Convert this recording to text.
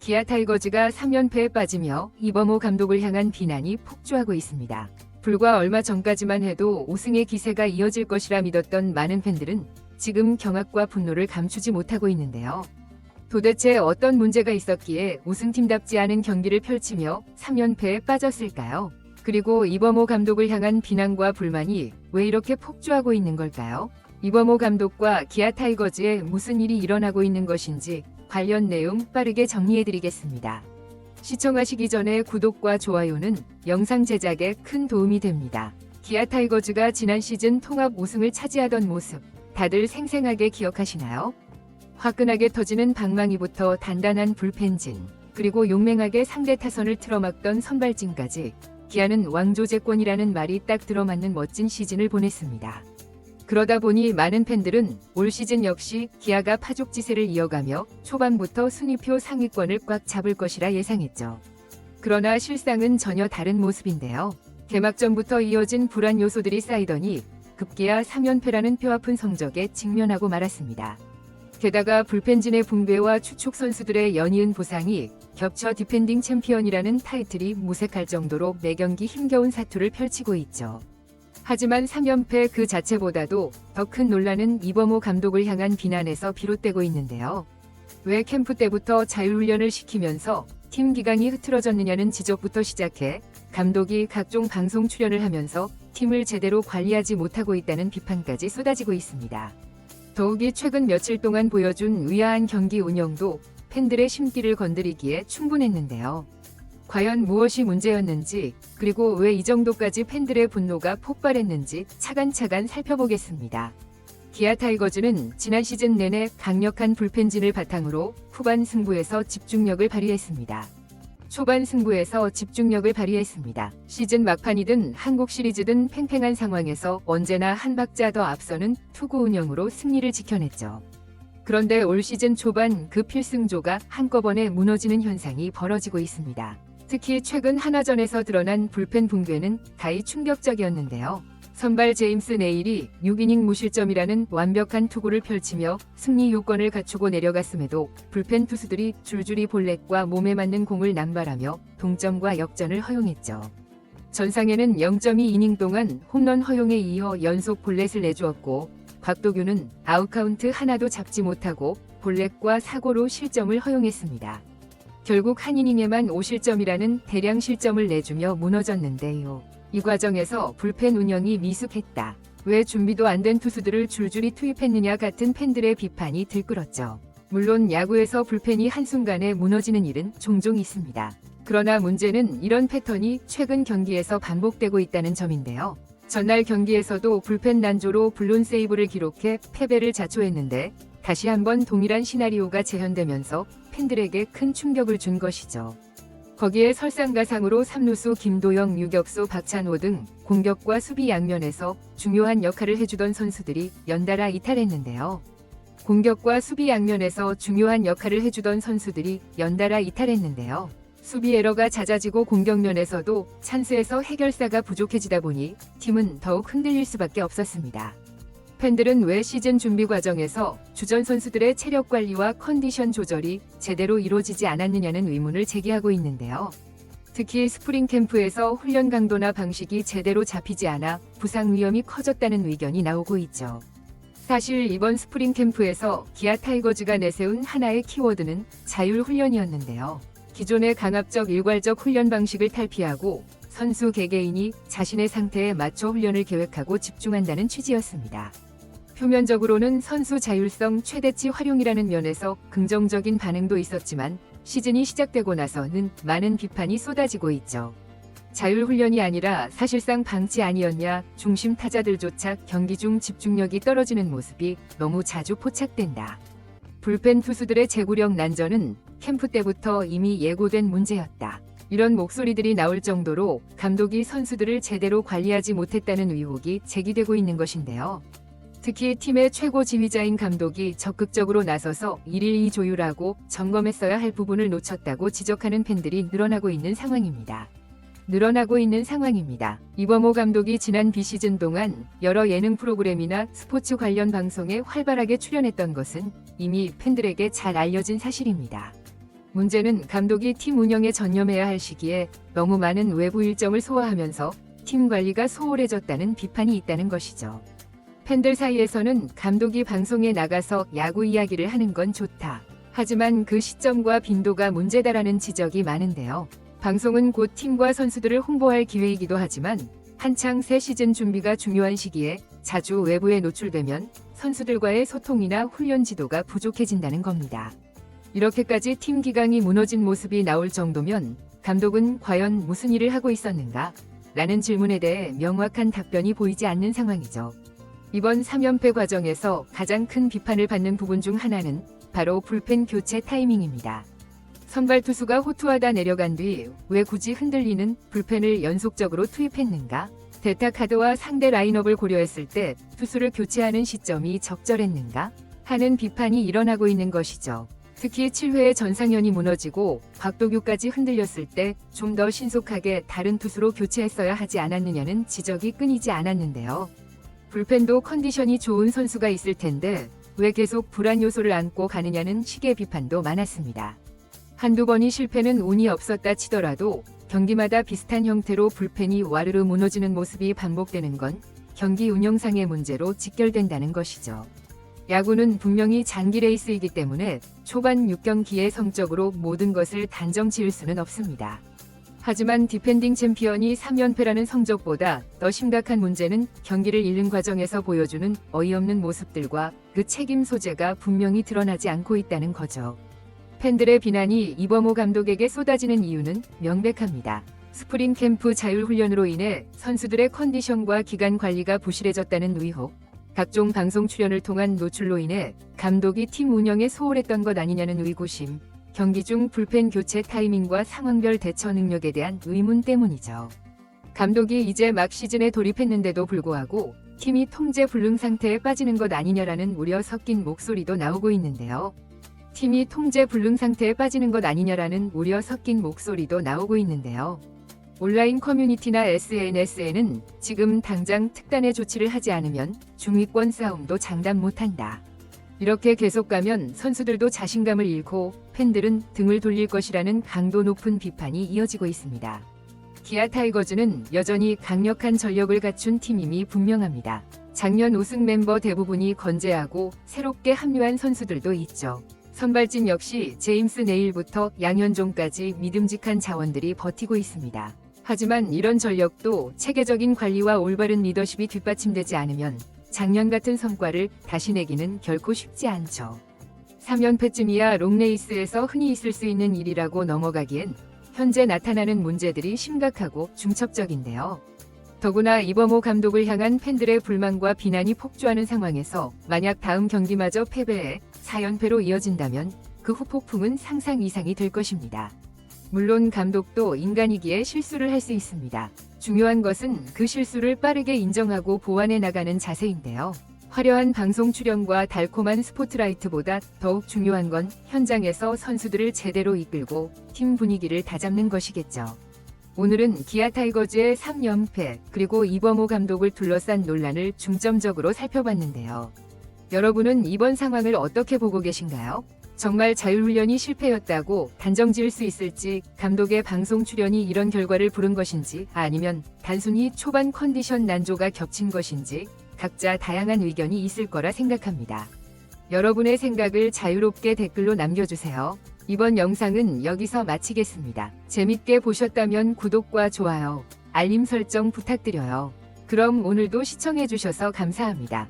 기아 타이거즈가 3연패에 빠지며 이범호 감독을 향한 비난이 폭주하고 있습니다. 불과 얼마 전까지만 해도 우승의 기세가 이어질 것이라 믿었던 많은 팬들은 지금 경악과 분노를 감추지 못하고 있는데요. 도대체 어떤 문제가 있었기에 우승팀답지 않은 경기를 펼치며 3연패에 빠졌을까요? 그리고 이범호 감독을 향한 비난과 불만이 왜 이렇게 폭주하고 있는 걸까요? 이범호 감독과 기아 타이거즈에 무슨 일이 일어나고 있는 것인지 관련 내용 빠르게 정리해드리겠습니다. 시청하시기 전에 구독과 좋아요는 영상 제작에 큰 도움이 됩니다. 기아 타이거즈가 지난 시즌 통합 우승을 차지하던 모습 다들 생생하게 기억하시나요? 화끈하게 터지는 방망이부터 단단한 불펜진, 그리고 용맹하게 상대 타선을 틀어막던 선발진까지 기아는 왕조제권이라는 말이 딱 들어맞는 멋진 시즌을 보냈습니다. 그러다 보니 많은 팬들은 올 시즌 역시 기아가 파죽지세를 이어가며 초반부터 순위표 상위권을 꽉 잡을 것이라 예상했죠. 그러나 실상은 전혀 다른 모습인데요. 개막전부터 이어진 불안 요소들이 쌓이더니 급기야 3연패라는 뼈아픈 성적에 직면하고 말았습니다. 게다가 불펜진의 붕괴와 추축 선수들의 연이은 부상이 겹쳐 디펜딩 챔피언이라는 타이틀이 무색할 정도로 매경기 힘겨운 사투를 펼치고 있죠. 하지만 3연패 그 자체보다도 더 큰 논란은 이범호 감독을 향한 비난에서 비롯되고 있는데요. 왜 캠프 때부터 자율훈련을 시키면서 팀 기강이 흐트러졌느냐는 지적부터 시작해 감독이 각종 방송 출연을 하면서 팀을 제대로 관리하지 못하고 있다는 비판까지 쏟아지고 있습니다. 더욱이 최근 며칠 동안 보여준 의아한 경기 운영도 팬들의 심기를 건드리기에 충분했는데요. 과연 무엇이 문제였는지, 그리고 왜 이 정도까지 팬들의 분노가 폭발했는지 차근차근 살펴보겠습니다. 기아 타이거즈는 지난 시즌 내내 강력한 불펜진을 바탕으로 후반 승부에서 집중력을 발휘했습니다. 초반 승부에서 집중력을 발휘했습니다. 시즌 막판이든 한국 시리즈든 팽팽한 상황에서 언제나 한 박자 더 앞서는 투구 운영으로 승리를 지켜냈죠. 그런데 올 시즌 초반 그 필승조가 한꺼번에 무너지는 현상이 벌어지고 있습니다. 특히 최근 하나전에서 드러난 불펜 붕괴는 다이 충격적이었는데요. 선발 제임스 네일이 6이닝 무실점이라는 완벽한 투구를 펼치며 승리 요건을 갖추고 내려갔음에도 불펜 투수들이 줄줄이 볼넷과 몸에 맞는 공을 남발하며 동점과 역전을 허용했죠. 전상에는 0.2이닝 동안 홈런 허용에 이어 연속 볼넷을 내주었고, 곽도규는 아웃카운트 하나도 잡지 못하고 볼넷과 사고로 실점을 허용했습니다. 결국 한 이닝에만 5실점이라는 대량 실점을 내주며 무너졌는데요. 이 과정에서 불펜 운영이 미숙했다. 왜 준비도 안 된 투수들을 줄줄이 투입했느냐 같은 팬들의 비판이 들끓었죠. 물론 야구에서 불펜이 한순간에 무너지는 일은 종종 있습니다. 그러나 문제는 이런 패턴이 최근 경기에서 반복되고 있다는 점인데요. 전날 경기에서도 불펜 난조로 블론 세이브를 기록해 패배를 자초했는데 다시 한번 동일한 시나리오가 재현되면서 팬들에게 큰 충격을 준 것이죠. 거기에 설상가상으로 3루수 김도영, 유격수 박찬호 등 공격과 수비 양면에서 중요한 역할을 해주던 선수들이 연달아 이탈했는데요. 공격과 수비 양면에서 중요한 역할을 해주던 선수들이 연달아 이탈했는데요. 수비 에러가 잦아지고 공격면에서도 찬스에서 해결사가 부족해지다 보니 팀은 더욱 흔들릴 수밖에 없었습니다. 팬들은 왜 시즌 준비 과정에서 주전 선수들의 체력 관리와 컨디션 조절이 제대로 이루어지지 않았느냐는 의문을 제기하고 있는데요. 특히 스프링 캠프에서 훈련 강도나 방식이 제대로 잡히지 않아 부상 위험이 커졌다는 의견이 나오고 있죠. 사실 이번 스프링 캠프에서 기아 타이거즈가 내세운 하나의 키워드는 자율훈련이었는데요. 기존의 강압적 일괄적 훈련 방식을 탈피하고 선수 개개인이 자신의 상태에 맞춰 훈련을 계획하고 집중한다는 취지였습니다. 표면적으로는 선수 자율성 최대치 활용이라는 면에서 긍정적인 반응도 있었지만 시즌이 시작되고 나서는 많은 비판이 쏟아지고 있죠. 자율훈련이 아니라 사실상 방치 아니었냐, 중심 타자들조차 경기 중 집중력이 떨어지는 모습이 너무 자주 포착된다. 불펜 투수들의 제구력 난전은 캠프 때부터 이미 예고된 문제였다. 이런 목소리들이 나올 정도로 감독이 선수들을 제대로 관리하지 못했다는 의혹이 제기되고 있는 것인데요. 특히 팀의 최고 지휘자인 감독이 적극적으로 나서서 일일이 조율하고 점검했어야 할 부분을 놓쳤다고 지적하는 팬들이 늘어나고 있는 상황입니다. 이범호 감독이 지난 비시즌 동안 여러 예능 프로그램이나 스포츠 관련 방송에 활발하게 출연했던 것은 이미 팬들에게 잘 알려진 사실입니다. 문제는 감독이 팀 운영에 전념해야 할 시기에 너무 많은 외부 일정을 소화하면서 팀 관리가 소홀해졌다는 비판이 있다는 것이죠. 팬들 사이에서는 감독이 방송에 나가서 야구 이야기를 하는 건 좋다. 하지만 그 시점과 빈도가 문제다라는 지적이 많은데요. 방송은 곧 팀과 선수들을 홍보할 기회이기도 하지만 한창 새 시즌 준비가 중요한 시기에 자주 외부에 노출되면 선수들과의 소통이나 훈련 지도가 부족해진다는 겁니다. 이렇게까지 팀 기강이 무너진 모습이 나올 정도면 감독은 과연 무슨 일을 하고 있었는가? 라는 질문에 대해 명확한 답변이 보이지 않는 상황이죠. 이번 3연패 과정에서 가장 큰 비판을 받는 부분 중 하나는 바로 불펜 교체 타이밍입니다. 선발 투수가 호투하다 내려간 뒤 왜 굳이 흔들리는 불펜을 연속적으로 투입했는가? 대타 카드와 상대 라인업을 고려했을 때 투수를 교체하는 시점이 적절했는가? 하는 비판이 일어나고 있는 것이죠. 특히 7회에 전상현이 무너지고 곽도규까지 흔들렸을 때 좀 더 신속하게 다른 투수로 교체했어야 하지 않았느냐는 지적이 끊이지 않았는데요. 불펜도 컨디션이 좋은 선수가 있을 텐데 왜 계속 불안 요소를 안고 가느냐는 식의 비판도 많았습니다. 한두 번이 실패는 운이 없었다 치더라도 경기마다 비슷한 형태로 불펜이 와르르 무너지는 모습이 반복되는 건 경기 운영상의 문제로 직결된다는 것이죠. 야구는 분명히 장기 레이스이기 때문에 초반 6경기의 성적으로 모든 것을 단정 지을 수는 없습니다. 하지만 디펜딩 챔피언이 3연패라는 성적보다 더 심각한 문제는 경기를 잃는 과정에서 보여주는 어이없는 모습들과 그 책임 소재가 분명히 드러나지 않고 있다는 거죠. 팬들의 비난이 이범호 감독에게 쏟아지는 이유는 명백합니다. 스프링 캠프 자율훈련으로 인해 선수들의 컨디션과 기간 관리가 부실해졌다는 의혹, 각종 방송 출연을 통한 노출로 인해 감독이 팀 운영에 소홀했던 것 아니냐는 의구심, 경기 중 불펜 교체 타이밍과 상황별 대처 능력에 대한 의문 때문이죠. 감독이 이제 막 시즌에 돌입했는데도 불구하고 팀이 통제 불능 상태에 빠지는 것 아니냐라는 우려 섞인 목소리도 나오고 있는데요. 팀이 통제 불능 상태에 빠지는 것 아니냐라는 우려 섞인 목소리도 나오고 있는데요. 온라인 커뮤니티나 SNS에는 지금 당장 특단의 조치를 하지 않으면 중위권 싸움도 장담 못한다. 이렇게 계속 가면 선수들도 자신감을 잃고 팬들은 등을 돌릴 것이라는 강도 높은 비판이 이어지고 있습니다. 기아 타이거즈는 여전히 강력한 전력을 갖춘 팀임이 분명합니다. 작년 우승 멤버 대부분이 건재하고 새롭게 합류한 선수들도 있죠. 선발진 역시 제임스 네일부터 양현종까지 믿음직한 자원들이 버티고 있습니다. 하지만 이런 전력도 체계적인 관리와 올바른 리더십이 뒷받침되지 않으면 작년 같은 성과를 다시 내기는 결코 쉽지 않죠. 3연패쯤이야 롱레이스에서 흔히 있을 수 있는 일이라고 넘어가기엔 현재 나타나는 문제들이 심각하고 중첩적인데요. 더구나 이범호 감독을 향한 팬들의 불만과 비난이 폭주하는 상황에서 만약 다음 경기마저 패배해 4연패로 이어진다면 그 후폭풍은 상상 이상이 될 것입니다. 물론 감독도 인간이기에 실수를 할 수 있습니다. 중요한 것은 그 실수를 빠르게 인정하고 보완해 나가는 자세인데요. 화려한 방송 출연과 달콤한 스포트라이트보다 더욱 중요한 건 현장에서 선수들을 제대로 이끌고 팀 분위기를 다잡는 것이겠죠. 오늘은 기아 타이거즈의 3연패 그리고 이범호 감독을 둘러싼 논란을 중점적으로 살펴봤는데요. 여러분은 이번 상황을 어떻게 보고 계신가요? 정말 자율훈련이 실패였다고 단정지을 수 있을지, 감독의 방송 출연이 이런 결과를 부른 것인지, 아니면 단순히 초반 컨디션 난조가 겹친 것인지 각자 다양한 의견이 있을 거라 생각합니다. 여러분의 생각을 자유롭게 댓글로 남겨주세요. 이번 영상은 여기서 마치겠습니다. 재밌게 보셨다면 구독과 좋아요, 알림 설정 부탁드려요. 그럼 오늘도 시청해주셔서 감사합니다.